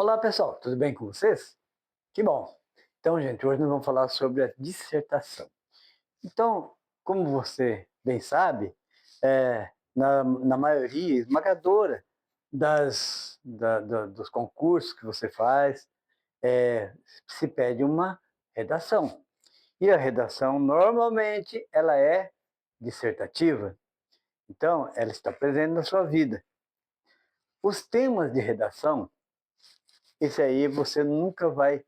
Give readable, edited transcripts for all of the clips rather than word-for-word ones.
Olá pessoal, tudo bem com vocês? Que bom! Então, gente, hoje nós vamos falar sobre a dissertação. Então, como você bem sabe, na maioria esmagadora dos concursos que você faz, se pede uma redação. E a redação, normalmente, ela é dissertativa. Então, ela está presente na sua vida. Os temas de redação, esse aí você nunca vai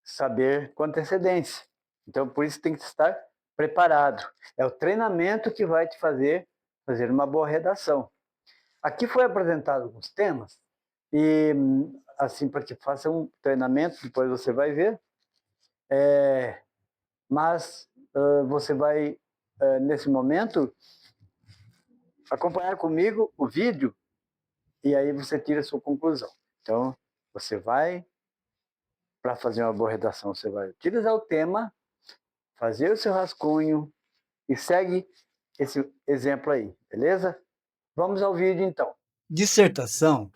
saber com antecedência. Então, por isso tem que estar preparado. É o treinamento que vai te fazer uma boa redação. Aqui foi apresentado alguns temas e assim para que faça um treinamento, depois você vai ver. Mas você vai nesse momento acompanhar comigo o vídeo e aí você tira a sua conclusão. Então, você vai para fazer uma boa redação, você vai utilizar o tema, fazer o seu rascunho, e segue esse exemplo aí, beleza? Vamos ao vídeo então. Dissertação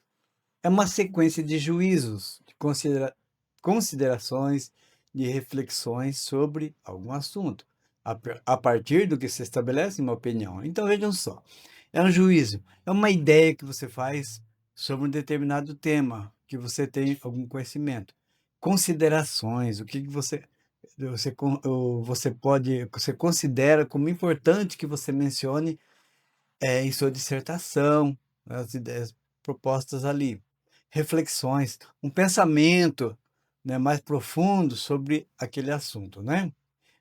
é uma sequência de juízos, de considerações, de reflexões sobre algum assunto, a partir do que se estabelece uma opinião. Então, vejam só, é um juízo, é uma ideia que você faz sobre um determinado tema, que você tem algum conhecimento. Considerações, o que que você considera como importante que você mencione em sua dissertação, as ideias propostas ali. Reflexões, um pensamento, né, mais profundo sobre aquele assunto, né?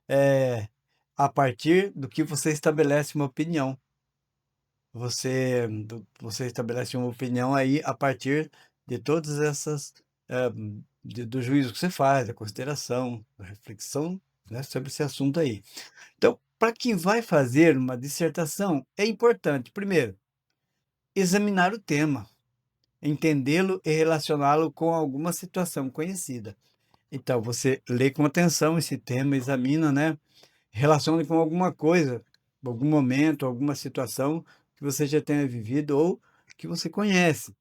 Eh, a partir do que você estabelece uma opinião. Você estabelece uma opinião aí a partir de todas essas, hã, do juízo que você faz, da consideração, da reflexão, né, sobre esse assunto aí. Então, para quem vai fazer uma dissertação, é importante, primeiro, examinar o tema, entendê-lo e relacioná-lo com alguma situação conhecida. Então, você lê com atenção esse tema, examina, né? Relaciona com alguma coisa, algum momento, alguma situação que você já tenha vivido ou que você conhece.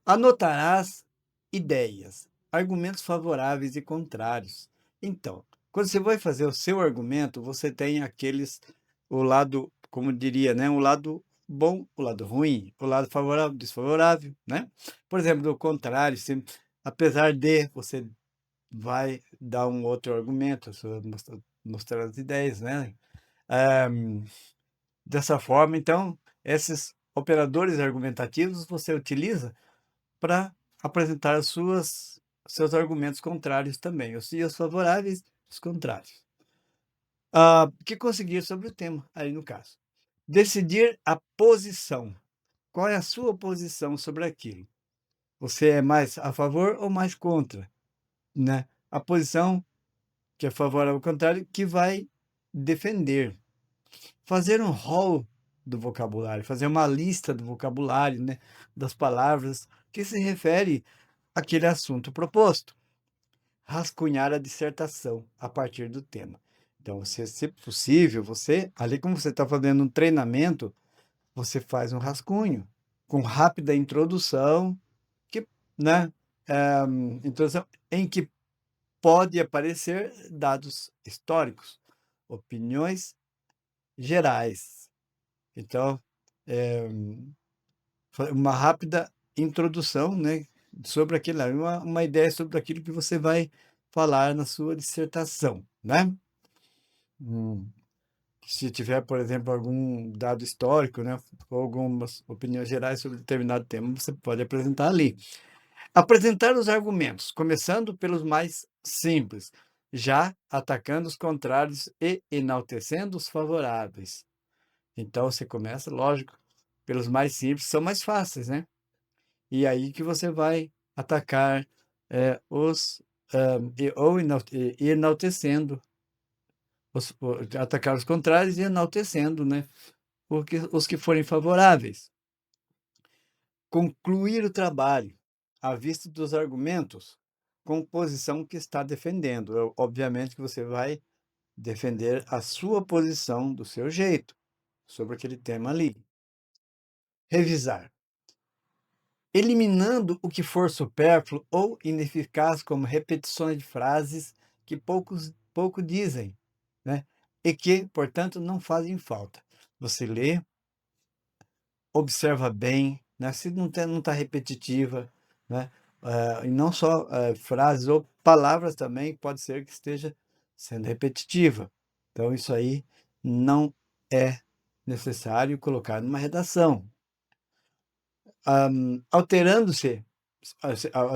Anotarás ideias, argumentos favoráveis e contrários. Então, quando você vai fazer o seu argumento, você tem o lado, como diria, né, o lado bom, o lado ruim, o lado favorável, desfavorável, né? Por exemplo, do contrário, se, apesar de você vai dar um outro argumento, mostrar as ideias, né? Ah, dessa forma, então, esses operadores argumentativos você utiliza para apresentar seus argumentos contrários também, os favoráveis, os contrários. O que conseguir sobre o tema, aí no caso. Decidir a posição. Qual é a sua posição sobre aquilo? Você é mais a favor ou mais contra, né? A posição que é favorável ao contrário, que vai defender. Fazer um rol do vocabulário, fazer uma lista do vocabulário, né, das palavras que se refere àquele assunto proposto. Rascunhar a dissertação a partir do tema. Então, você, se possível, ali como você está fazendo um treinamento, você faz um rascunho com rápida introdução, que, né, introdução em que pode aparecer dados históricos, opiniões gerais. Então, eh, uma rápida introdução, né, sobre aquilo, uma ideia sobre aquilo que você vai falar na sua dissertação, né? Hum. Se tiver, por exemplo, algum dado histórico, né, ou algumas opiniões gerais sobre determinado tema, você pode apresentar ali. Apresentar os argumentos, começando pelos mais simples, já atacando os contrários e enaltecendo os favoráveis. Então você começa, lógico, pelos mais simples, são mais fáceis, né? E aí que você vai atacar ou enaltecendo, atacar os contrários e enaltecendo, né? Porque os que forem favoráveis. Concluir o trabalho, à vista dos argumentos, com a posição que está defendendo. Obviamente que você vai defender a sua posição do seu jeito, sobre aquele tema ali. Revisar. eliminando o que for supérfluo ou ineficaz, como repetições de frases que pouco dizem, né? E que, portanto, não fazem falta. Você lê, observa bem, né? Se não está repetitiva, né? E não só frases ou palavras também, pode ser que esteja sendo repetitiva. Então, isso aí não é necessário colocar numa redação. Alterando-se,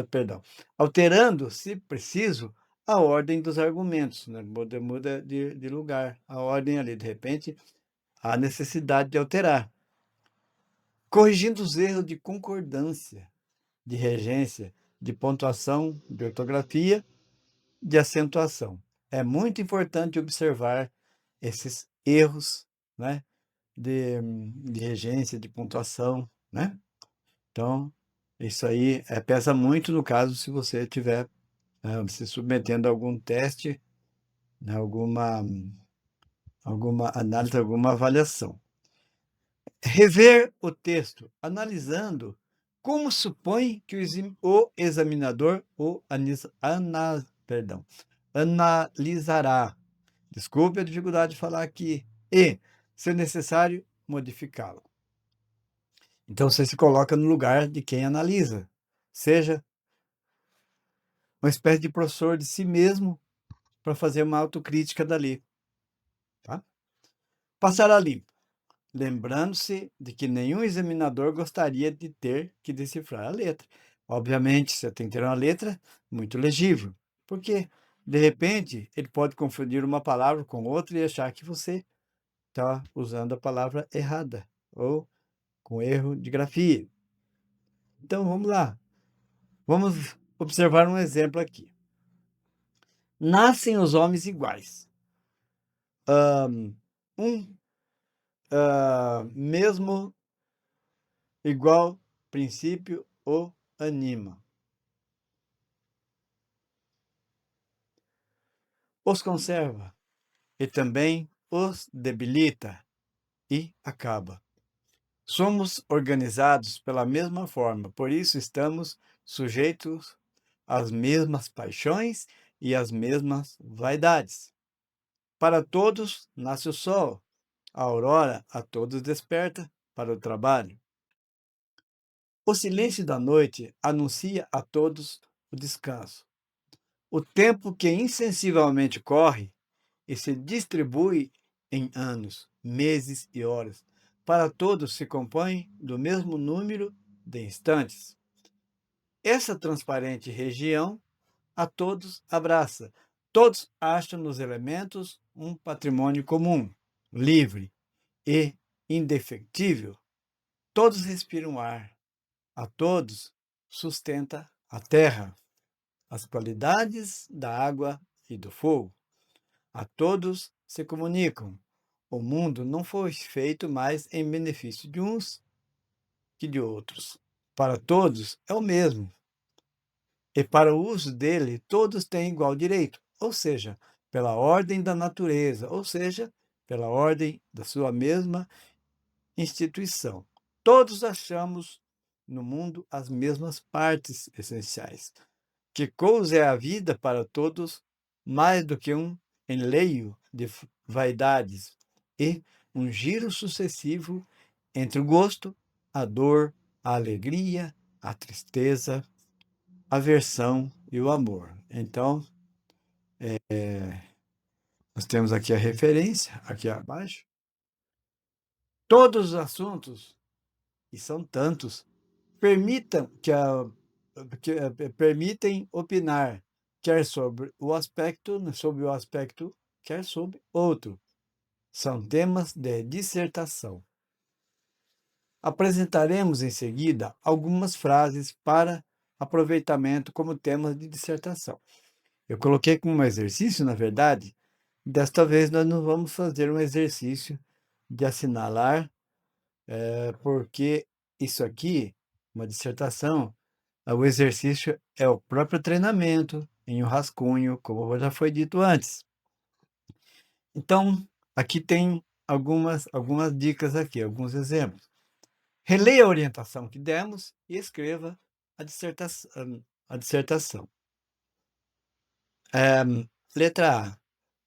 perdão, alterando, se preciso, a ordem dos argumentos, né? Muda de lugar a ordem ali, de repente, há necessidade de alterar. Corrigindo os erros de concordância, de regência, de pontuação, de ortografia, de acentuação. É muito importante observar esses erros, né? De regência, de pontuação, né? Então, isso aí pesa muito no caso se você estiver se submetendo a algum teste, né, alguma análise, alguma avaliação. Rever o texto, analisando como supõe que o examinador analisará. Desculpe a dificuldade de falar aqui. E, se necessário, modificá-lo. Então, você se coloca no lugar de quem analisa. Seja uma espécie de professor de si mesmo para fazer uma autocrítica dali. Tá? Passar a limpo. Lembrando-se de que nenhum examinador gostaria de ter que decifrar a letra. Obviamente, você tem que ter uma letra muito legível. Porque, de repente, ele pode confundir uma palavra com outra e achar que você está usando a palavra errada ou com erro de grafia. Então, vamos lá. Vamos observar um exemplo aqui. Nascem os homens iguais. Mesmo, igual, princípio o anima. Os conserva e também os debilita e acaba. Somos organizados pela mesma forma, por isso estamos sujeitos às mesmas paixões e às mesmas vaidades. Para todos nasce o sol, a aurora a todos desperta para o trabalho. O silêncio da noite anuncia a todos o descanso. O tempo que insensivelmente corre e se distribui em anos, meses e horas, para todos se compõe do mesmo número de instantes. Essa transparente região a todos abraça. Todos acham nos elementos um patrimônio comum, livre e indefectível. Todos respiram ar. A todos sustenta a terra, as qualidades da água e do fogo. A todos se comunicam. O mundo não foi feito mais em benefício de uns que de outros. Para todos é o mesmo. E para o uso dele, todos têm igual direito, ou seja, pela ordem da natureza, ou seja, pela ordem da sua mesma instituição. Todos achamos no mundo as mesmas partes essenciais. Que coisa é a vida para todos mais do que um enleio de vaidades e um giro sucessivo entre o gosto, a dor, a alegria, a tristeza, a aversão e o amor. Então, nós temos aqui a referência, aqui abaixo. Todos os assuntos, e são tantos, permitem opinar, quer sobre o aspecto, quer sobre outro. São temas de dissertação. Apresentaremos em seguida algumas frases para aproveitamento como temas de dissertação. Eu coloquei como um exercício, na verdade, desta vez nós não vamos fazer um exercício de assinalar, porque isso aqui, uma dissertação, o exercício é o próprio treinamento em um rascunho, como já foi dito antes. Então, aqui tem algumas dicas aqui, alguns exemplos. Releia a orientação que demos e escreva a dissertação. Letra A.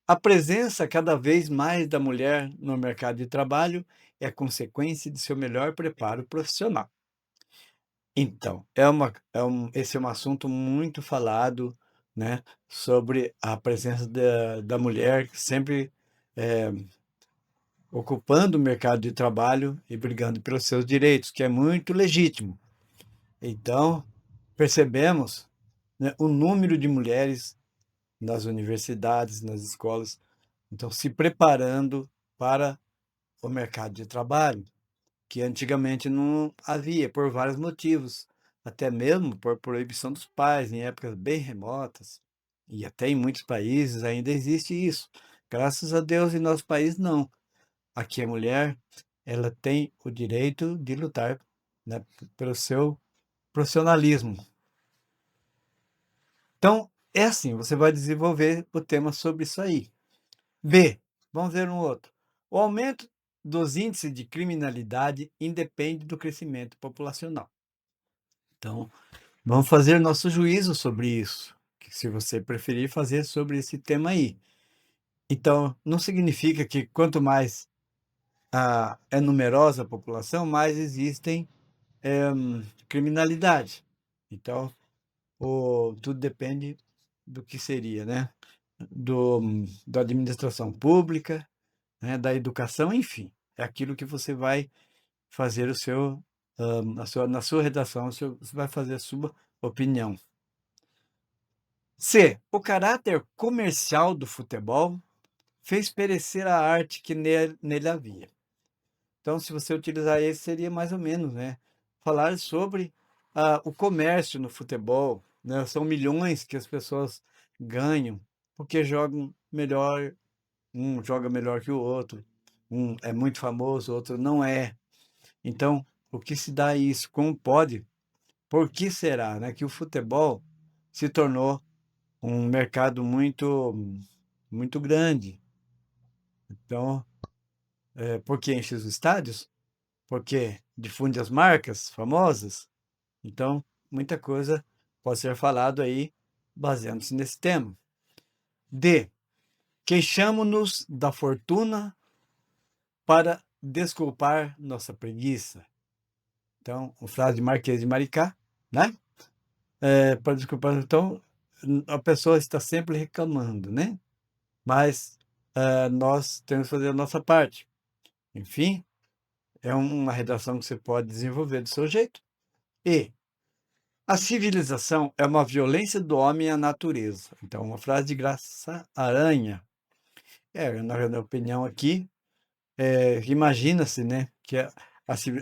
A presença cada vez mais da mulher no mercado de trabalho é consequência de seu melhor preparo profissional. Então, esse é um assunto muito falado, né, sobre a presença da mulher sempre ocupando o mercado de trabalho e brigando pelos seus direitos, que é muito legítimo. Então, percebemos, né, o número de mulheres nas universidades, nas escolas, então se preparando para o mercado de trabalho, que antigamente não havia, por vários motivos, até mesmo por proibição dos pais, em épocas bem remotas, e até em muitos países ainda existe isso. Graças a Deus, em nosso país, não. Aqui a mulher, ela tem o direito de lutar, né, pelo seu profissionalismo. Então, é assim, você vai desenvolver o tema sobre isso aí. B, vamos ver um outro. O aumento dos índices de criminalidade independe do crescimento populacional. Então, vamos fazer nosso juízo sobre isso, que se você preferir fazer sobre esse tema aí. Então, não significa que quanto mais é numerosa a população, mais existem criminalidade. Então, tudo depende do que seria, né? Da administração pública, né? Da educação, enfim. É aquilo que você vai fazer na sua redação, você vai fazer a sua opinião. C. O caráter comercial do futebol fez perecer a arte que nele havia. Então, se você utilizar esse, seria mais ou menos, né? Falar sobre o comércio no futebol, né? São milhões que as pessoas ganham porque jogam melhor, um joga melhor que o outro, um é muito famoso, o outro não é. Então, o que se dá isso? Como pode? Por que será, né, que o futebol se tornou um mercado muito grande? Então, por que enche os estádios? Porque difunde as marcas famosas. Então, muita coisa pode ser falado aí baseando-se nesse tema. D. Queixamo-nos da fortuna para desculpar nossa preguiça. Então, uma frase de Marquês de Maricá, né? Para desculpar, então, a pessoa está sempre reclamando, né? Mas nós temos que fazer a nossa parte. Enfim, é uma redação que você pode desenvolver do seu jeito. E a civilização é uma violência do homem à natureza. Então, uma frase de Graça Aranha. Na minha opinião aqui, imagina-se, né, que é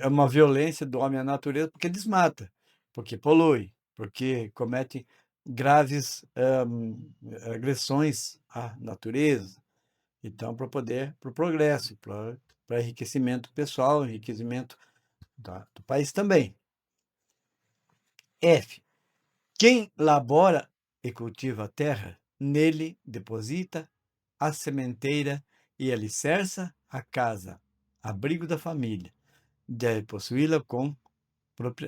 uma violência do homem à natureza porque desmata, porque polui, porque comete graves agressões à natureza. Então, para o progresso, para enriquecimento pessoal, enriquecimento do país também. F. Quem labora e cultiva a terra, nele deposita a sementeira e alicerça a casa, abrigo da família, deve possuí-la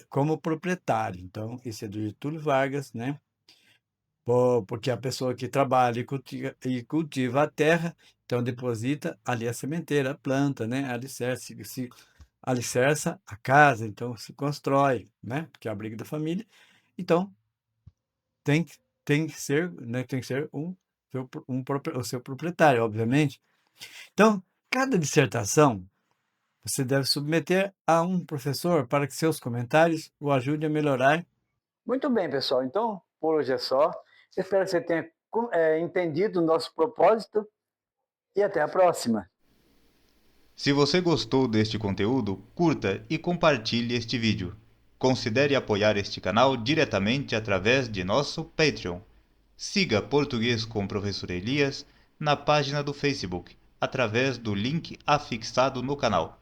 como proprietário. Então, isso é do Getúlio Vargas, né? Porque a pessoa que trabalha e cultiva a terra, então deposita ali a sementeira, a planta, né? Se alicerça a casa, então se constrói, né? Porque é abrigo da família. Então, tem que ser, né? Tem que ser o seu proprietário, obviamente. Então, cada dissertação você deve submeter a um professor para que seus comentários o ajudem a melhorar. Muito bem, pessoal. Então, por hoje é só. Espero que você tenha entendido o nosso propósito e até a próxima. Se você gostou deste conteúdo, curta e compartilhe este vídeo. Considere apoiar este canal diretamente através de nosso Patreon. Siga Português com o Professor Elias na página do Facebook, através do link afixado no canal.